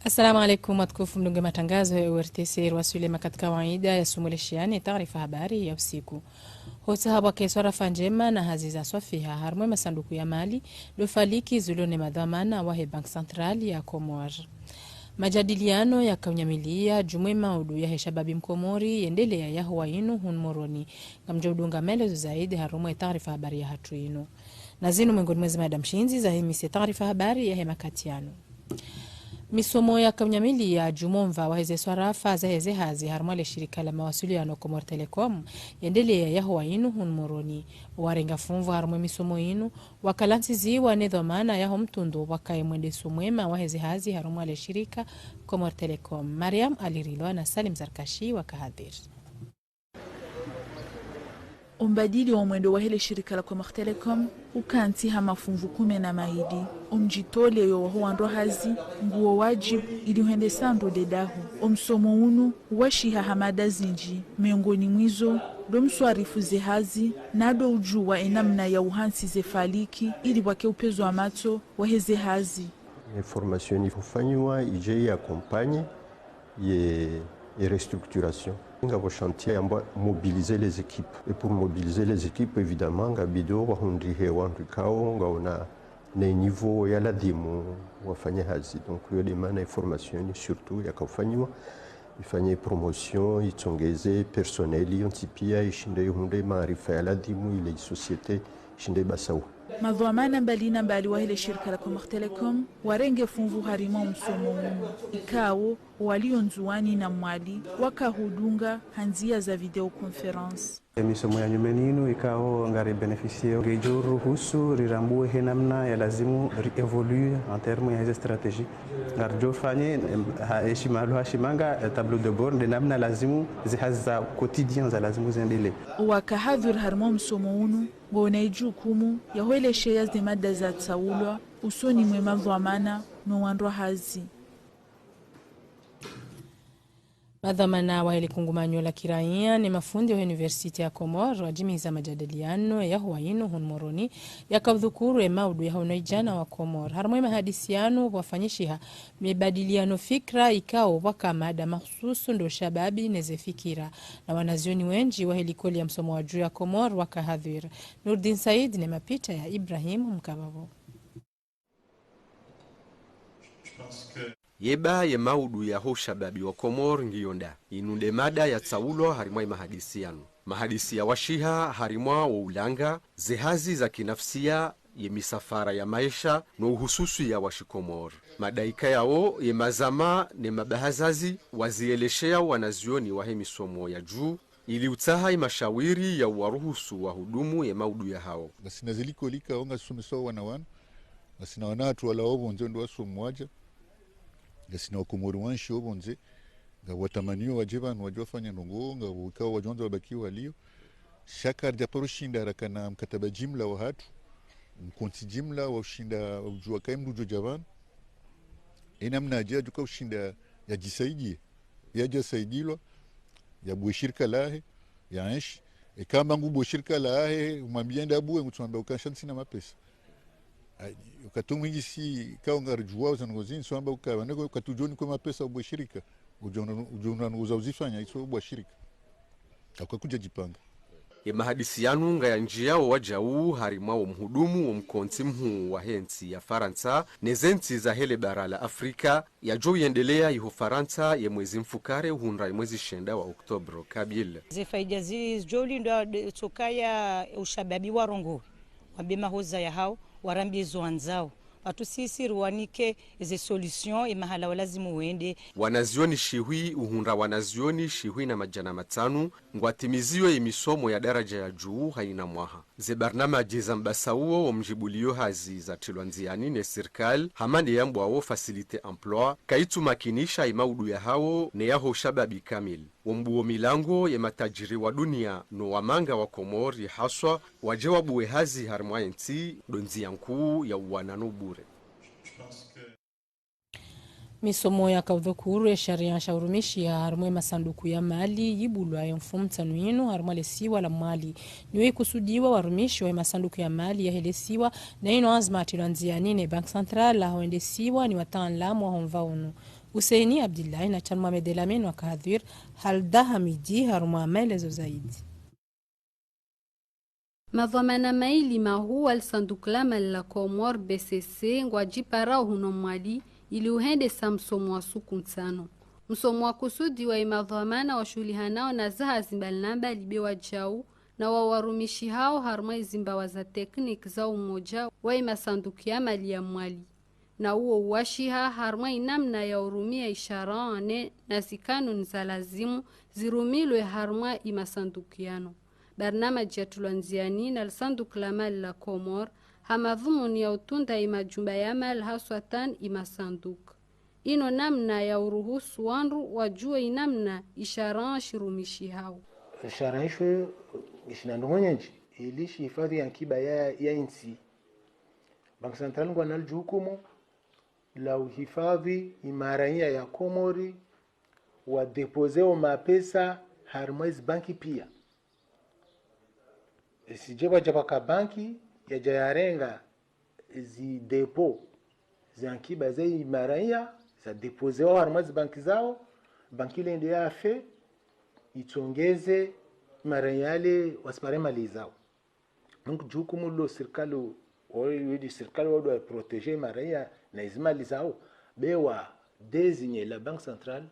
Assalamu alaikum watukufu mdunga matangazo ya URTC Rwasule katika waida ya sumulishiani taarifa habari ya usiku. Hota haba keswara fanjema na haziza swafiha harmwe masanduku ya mali dofaliki zulone madhamana wahe Bank Central ya Komor. Majadiliano ya kaunyamilia jumwe maudu ya heshababi mkomori yendelea ya huwainu hunmoroni. Ngamjodunga melezo zaidi harumwe taarifa habari ya hatuinu. Nazinu mwengoni mwezi madam shinzi za himisi taarifa habari ya hemakatiano. Misomo ya kaunyamili ya jumomva waheze swarafa za heze hazi harumale shirika la mawasiliano Komor Telecom yendelea ya huwainu hunmoroni. Warenga funvu harumwe misomo inu wakalansizi wanedhomana ya homtundu wakae mwende sumwema waheze hazi harumale shirika Komor Telecom. Mariam Alirilwa na Salim Zarkashi wakahadhir. Umbadili wa mwendo wa hele shirika la Komor Telecom ukanti hama funvu kume na maidi. Umjitole yo wahuandro hazi nguo wajibu ili uhende sando dedahu. Umsomo unu washiha hamada zinji miongoni mwizo domswarifu ze hazi nado ujuwa enamna ya uhansi ze faliki ili wake upezo wa mato waheze hazi. Information ifanywa ije ya kompanye ye restructuration. Ngabo chantier yamba mobiliser les équipes. Et pour mobiliser les équipes, évidemment, ngabido wahundrihe wandrikao ngaona na niveau ya ladimu wafanya hazi. Donc yo demanda information surtout yakafanywa ifanye promotion itongeze personnel yontipia ishinde yunde maarifa ya ladimu ile societe ishinde basawu. Madhamana mbalina mbali wa hele shirika la Komor Telecom warenge funvu harimo msomo umu. Ikao walionzuani na mwali wakahudunga hanzia za video conference. Misomo ya nyumeninu ikao ngari beneficie ngejuru husu rirambue henamna ya lazimu evolue en termes ya stratégie. Ngarjo fanye heshimalo hashimanga tableau de bord de namna lazimu zihaza quotidien za lazimu zendele. Wakahadhur harimo msomo unu ngone ijukumu ya hele sheya de mada za tsaulwa usoni mwema dhamana no wandro hazi. Madhamana wa hili kungumanyo la kiraia ni mafundi wa University ya Komor wajimiza majadiliano ya huwainu hunmoroni ya kavdhukuru ya maudu ya hunaijana wa Komor. Harumwe mahadisiano wafanyishiha mibadiliano fikra ikao waka mada mahsusu ndo shababi neze fikira. Na wanazioni wenji wa hili koli ya msomo wa juu ya Komor waka hadhir. Nurdin Said ni mapita ya Ibrahim Mkababo. Yeba ye maudu ya ho shababi wa Komor ngiyonda. Inunde mada ya tsaulo harimwa mahadisiano. Mahadisi ya washiha harimwa wa ulanga, zehazi za kinafsia ye misafara ya maisha no uhususu ya washikomor. Madaika yao ye mazama ne mabahazazi wazieleshea wanazioni wahe misomo ya juu ili utaha imashawiri ya waruhusu wa hudumu ye maudu ya hao. Gasina ziliko lika onga sumiso wanawan. Gasina wanatu wala obo nzondo wasu mwaja. Gasina wakumuru wanshi obo nze. Nga watamaniyo wajiban wajwafanya nungo. Nga wikawa wajonza wabaki walio. Shakar japaro shinda rakana mkataba jimla wa hatu. Mkonti jimla wa ushinda ujua kai mdujo javan. Ina mnajia juka ushinda ya jisaidie. Ya jisaidilwa. Ya buwe shirika lahe. Ya enshi. Kama ngubo shirika lahe. Umambienda buwe mtuambia ukashansi na mapesa. Ukatu mwingi si kao ngarjuwa uzanugozini. Suamba ukawa. Nego ukatujoni kwa mapesa ubuwe shirika. Ujona nuza uzifanya. Iso ubuwa shirika. Akakuja jipanga. Ye mahadisianu nga ya njia wa wajau harimwa wa mhudumu wa mkonti mhu wa hensi ya Faransa nezenti za hele bara la Afrika ya jo yendelea iho Faransa ye mwezi mfukare uhunra mwezi shenda wa Oktobro kabil. Zefaijazi joli ndo tokaya ushababi warongo wabima hoza ya hao warambi zoanzao. Watu sisi ruwanike ze solution imahala walazimu wende. Wanazioni shihui uhunra wanazioni shihui na majana matanu ngwatimiziwe imisomo ya daraja ya juu haina mwaha. Ze barnamaji za mbasauo wa mjibulio hazi za tilwanziani ne sirkal hamande yambu wao facilite emploi kaitu makinisha imaudu ya hao ne yaho shababi kamil. Wambuo milango ya matajiri wa dunia no wamanga wa Komor ya haswa wajewabuwe hazi harmwa enti donzi yankuu ya uwanano bure. Misomo ya kaudhukuru ya sharia shaurumishi ya harumwe masanduku ya mali yibulwa ya mfumu tanuinu harumwa lesiwa la mali. Niwe kusudiwa warumishi wa masanduku ya mali ya helesiwa na ino azma atilanzia nine Bank Central la hoendesiwa ni wataanlamu wa honvaunu. Usaini Abdillahi na Chan Mohamed Elamin wa Kahadhir Halda Hamidi haruma maelezo zaidi. Madhamana maili mahu al-sandukla la Komor BCC ngwajipara huno mwali ili uhende sa msomo wa suku mtano. Msomo wa kusudi wa imadhamana wa shulihanao na zaha zimbalinamba libewa jau na wawarumishi hao harma izimbawa za teknik za umoja wa imasanduku ya mali ya mwali. Na uo uwashiha harma inamna ya urumia isharane na zikanuni za lazimu zirumilwe harma imasandukiano. Barnamaji ya Tulwanziani na sanduku la mali la Komor hamadhumuni ya utunda imajumba ya mali haswatan imasanduku. Ino namna ya uruhusu wanru wajue inamna isharan shirumishi hao. Sharanishwe ishinandongonyenji ilishi hifadhi ya nkiba ya insi. Banki Central ngwa naljukumu la uhifadhi imaraia ya Komori wa depozeo mapesa harmaiz banki pia. Sijeba jabaka banki ya jayarenga zi depo za nkiba za imaraia za depozeo harmaiz banki zao banki ile ndio yafe itongeze marayale wasipare mali zao. Donc jukumu lo serikali wadi serikali wadi proteger maraya na izmali zao bewa désigner la Banque Centrale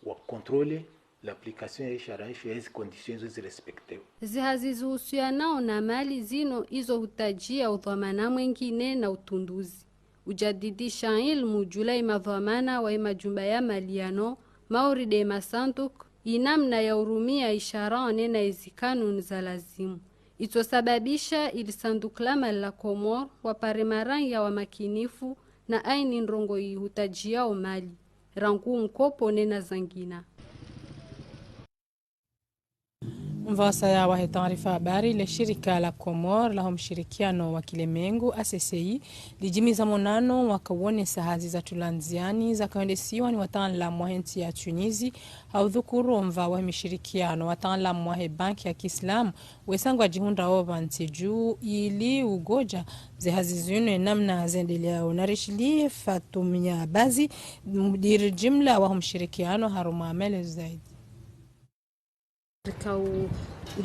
wa contrôler l'application ya sharisho ya hizi conditions zirespectewe. Zihazizuhusianao na mali zino izo hutajia udhamana mwengine na utunduzi. Ujadidisha ilmu julai madhamana wa imajumba ya maliano mauride masantuk inamna ya urumia isharane na izikanuni za lazimu. Itosababisha ilisanduklama la Komor wapare maranya wa makinifu na aini nrongo ihutajia o mali. Rangu mkopo nena zangina. Mvasa ya wahe taarifa habari le shirika la Komor la mshirikiano wa Kilemengu ACCI lijimiza monano wakawone sahazi za Tulanziani za kaendesiwa ni wataalamu wa nchi ya Tunizi haudhukuru mva wa mshirikiano wataalamu wa banki ya Kiislamu wesangwa jihunda ova ntiju ili ugoja zehazi zune namna zendelea unarishilie Fatumia Bazi mdiri jimla wa mshirikiano haruma amele zaidi. Kau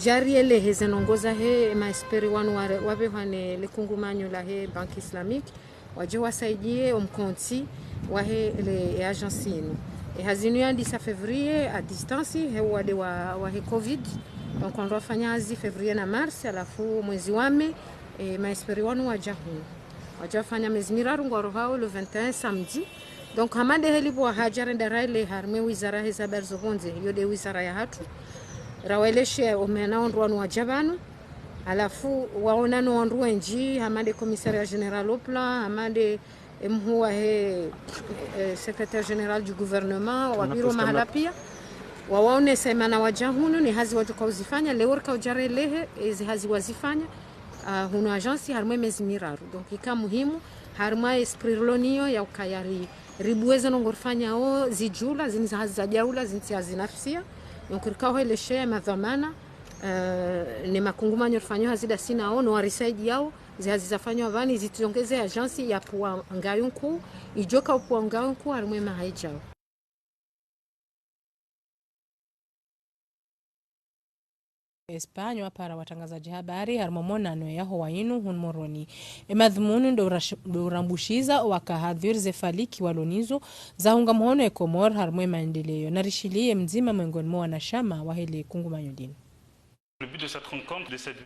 jari ele hezenongoza he maesperi wanu wabe wane lekungumanyo la he banki islamique waje wasaidie omkonti wa he le agency ino e hazinu ya 10 février à distance he wale wa he covid donc on doit fanya hazi février na mars alafu mwezi wame maesperi wanu waje fanya mwezi miraru ngoro hao le 21 samedi. Donc hamande helibo hajara ndaraile harme wizara hezaber zobonze yode wizara ya hatu raweleshe omena ondwanu wa jabanu alafu waonano ondwenji hamande commissaire général au plan hamande mhuwa he secrétaire général du gouvernement wa biro mahala pia waone semana wajahunu ni hazi watu kauzifanya leo kaujare lehe ezi hazi wazifanya hunu agency harme mezimiraru donc ika muhimu harma esprirlonio ya ukayari ribuweze nongorfanya o zijula zinza hazi za jaula zinzi hazinafsia. Donc rikao ile share madhamana ni makungumanyo rifanywa hazida sina ono warisaidi yao zihazizafanywa vani zitiongeze agency ya puwa ngayunku ijoka puwa ngayunku harimwe mahaijao. Espanyol para watangazaji habari harmomona no ya Hawainu hunmoroni emadhmunu ndo rambushiza wakahadhir zefaliki walonizo za hunga mhono ya Komor harmwe maendeleo na rishilie mzima mwengoni mwa wanashama wa hele kungumanyo dini.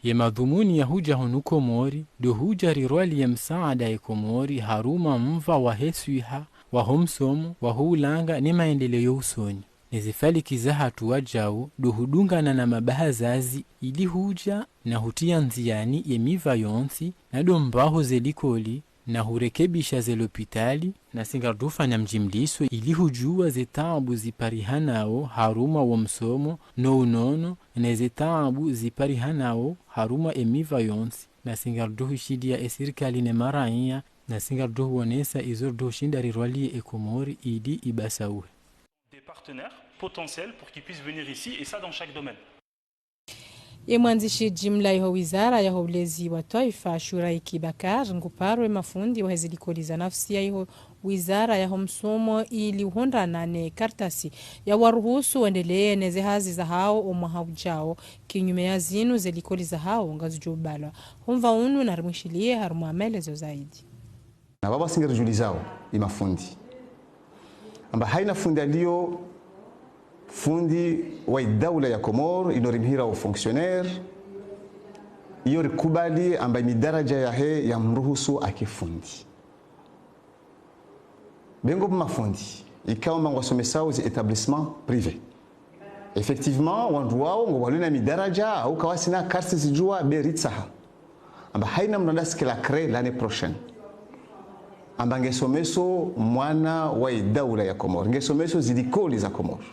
Ya madhumuni ya huja hunu Komori do huja rirwali ya msaada ya Komori haruma mva wa hesuiha wa homsomo wa huulanga ni maendeleo usoni. Nezifaliki za hatuwa jau do hudungana na mabahazazi ili huja na hutia nziani ya miva yonsi na do mbaho zelikoli na hurekebisha zelopitali na singardufanya mjimliso ili hujua zetaabu ziparihanao haruma wa msomo no unono na zetaabu ziparihanao haruma emiva yonsi na singarduhu shidia esirikali ne maraia na singarduhu wonesa izorduhu shindari rwali Komori ili ibasauhe. Des partenaires potentiels pour qu'ils puissent venir ici et ça dans chaque domaine. ye mwanzishi jimla ya wizara ya ulezi wa taifa Shura Ikibakar nguparo mafundi wahezidikoliza nafsi ya wizara ya msomo ili uhondana ne kartasi ya waruhusu waendelee neze hazi za hao umwaha ujao kinyume ya zinu zelikoliza hao ngazujubalwa humva unu na rimushilie harumu amelezo zaidi na baba singerujulizao imafundi amba haina fundi alio fundi wa dawla ya Komoro inorimhira wa fonctionnaire iyo rikubali amba midaraja ya he ya mruhusu akifundi bengo mafundi ikawa mangwasomesao zi établissement privé effectivement wandu wao ngwalina midaraja au kawasina karsi zijua beritsaha amba haina mnandasi la créer l'année prochaine amba ngesomeso mwana wa dawla ya Komoro ngesomeso zidikoli za Komoro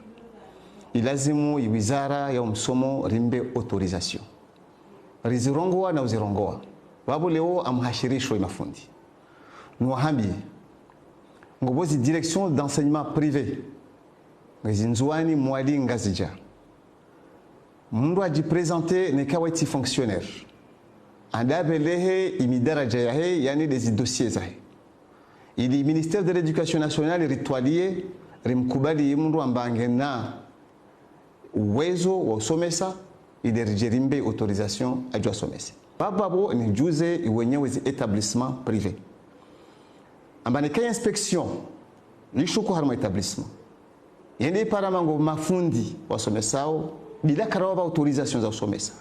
ilazimu wizara ya msomo rimbe autorisation rizirongoa na uzirongoa wabo leo amhashirishwa imafundi nuwahambi ngobozi direction d'enseignement privé ngezinzuani mwali ngazija mundu ajipresente nekaweti fonctionnaire andabelehe imidaraja yahe yani des dossiers zahe ili ministère de l'éducation nationale ritwalie rimkubali mundu ambange na uwezo wa usomesa iderijerimbe autorisation ajua somese bababo ni juze wenyewe zi établissement privé ambane kaya inspection lishuko harma établissement yende para mango mafundi wasomesao bila karawa autorisation za usomesa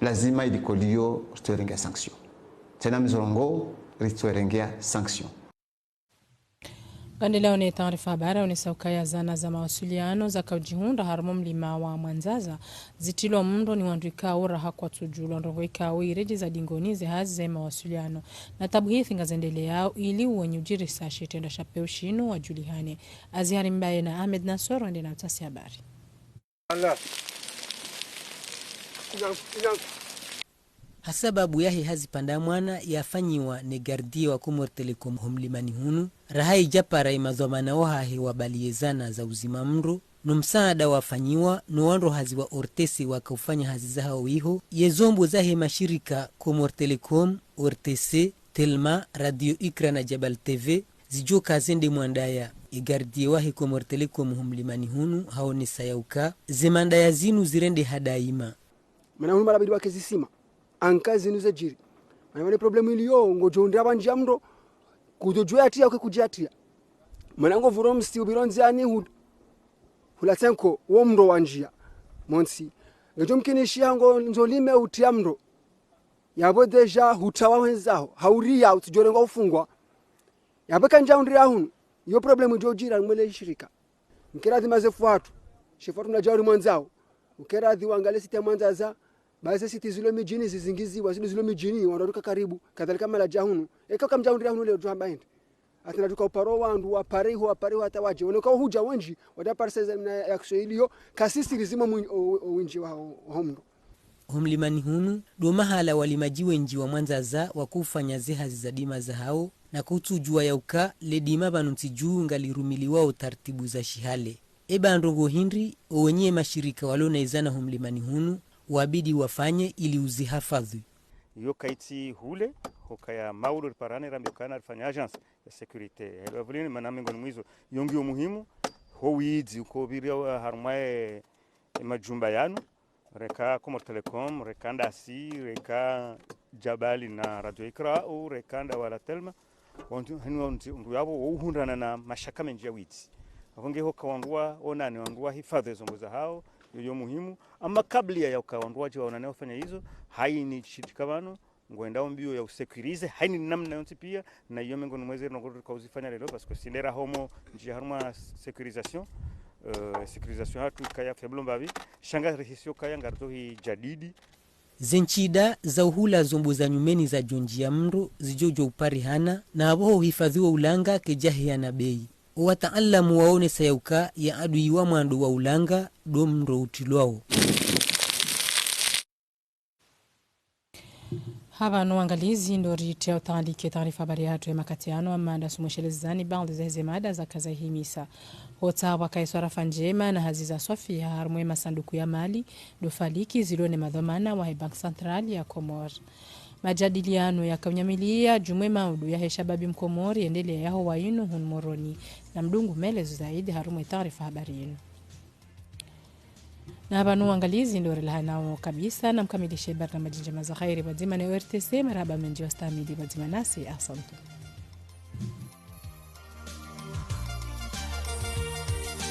lazima idikolio ritoerengea sanction tena mizorongo ritoerengea sanction. Kandeleo ni taarifa habari unisauka zana za mawasiliano za kaujihunda harumo mlima wa Mwanzaza zitilo mndo ni wanduika ura hakwa tujulo ndongo ikawa ireji za dingonize hazi za mawasiliano na tabu hii thinga zendele yao ili uwenye ujiri sashi tenda shapeo shino wa Julihane Azihari Mbaye na Ahmed Nasoro ndi na utasi habari. Hasababu yahe hazipanda mwana yafanyiwa ne gardia wa Komoro Telecom homlimani hunu rahai japara imazomana wahahe wabaliezana za uzima mro numsaada wafanyiwa nuwandro hazi wa ortesi wakaufanya hazi za hao iho yezombo zahe mashirika Komoro Telecom, Ortese, Telma, Radio Ikra na Jabal TV zijoka zende mwandaya igardie wahe Komoro Telecom homlimani hunu hao ni sayauka zemandaya zinu zirende hadaima mana hunu malabidi wake zisima ankazi nuze jiri mana problemu iliyo ngojonda banja mndo kujojua atia kujiatia manango vurom sti ubironzi ani hulatenko wo mndo wanjia monsi ngejo mkinishi yango nzolime utia mndo yabo deja hutawa wenzao hauria utujorenga ufungwa yabeka njaundria hunu yo problemu jojira mwele shirika mkiradhi mazefu watu shefatu na jauri mwanzao ukiradhi wangale sita Mwanzaza basi siti zilo mijini zizingiziwa zilo mijini wanaruka karibu kadhalika mala jahunu ekaka mjaundria hunu leo jamba ende atina tuka uparo wandu wapariho hata waje oneka huja wenji wadaparseza na yaksoilio kasisi lizima winji wa homndo homlimani hunu do mahala walimaji wenji wa Mwanzaza wakufanya zehazi za dima za hao na kutujua yauka ledima banuntijuu ngalirumiliwa utaratibu za shihale eba ndongo hindri owenye mashirika walona izana homlimani hunu wabidi wafanye ili uzihafadhi yo kaiti hule hokaya maulu parane rambi kana rifanya agence ya securite helwavulini manamengo mwizo yongi muhimu howizi uko biria harmae majumba yanu reka Komoro Telecom rekanda si reka Jabali na Radio Ikra au rekanda wala Telma ndu yabo uhundana na mashaka menji ya witi akonge hokawandua onane wandua hifadhi zomboza hao yo muhimu ama kabla ya ukawanduaji waonane wafanya hizo haini shitikabano ngwenda mbio ya usekurize haini namna yonti pia na iyo mengo mwezi ngoro kauzifanya lelo parce que sindera homo njia harma sécurisation hatu kaya feblo mbavi shanga rehisio kaya ngarto hi jadidi zenchida za uhula zombo za nyumeni za jonjia mro zijojo upari hana na aboho hifadhiwa ulanga kejahi na bei wataalamu waone sayauka ya adui wa mwando wa ulanga domro utilwao haba nuangalizi ndo ritia utandike taarifa habari yatu ya makatiano amanda sumoshelezani baadhi za hizi mada za kaza himisa hota wakaiswara fanjema na haziza swafia harumwe masanduku ya mali dofaliki zilone madhamana wa Bank Central ya Komor. Majadiliano ya kaunyamilia jumwe maudu ya heshababi mkomori endelea yaho wainu hun moroni na mdungu melezo zaidi harumwe taarifa habari yenu. Na habanu angalizi ndo relaha nao kabisa na mkamilishe barnamaji njema za khairi wazima na ORTC marhaba menji wastamili wazima nasi asantu.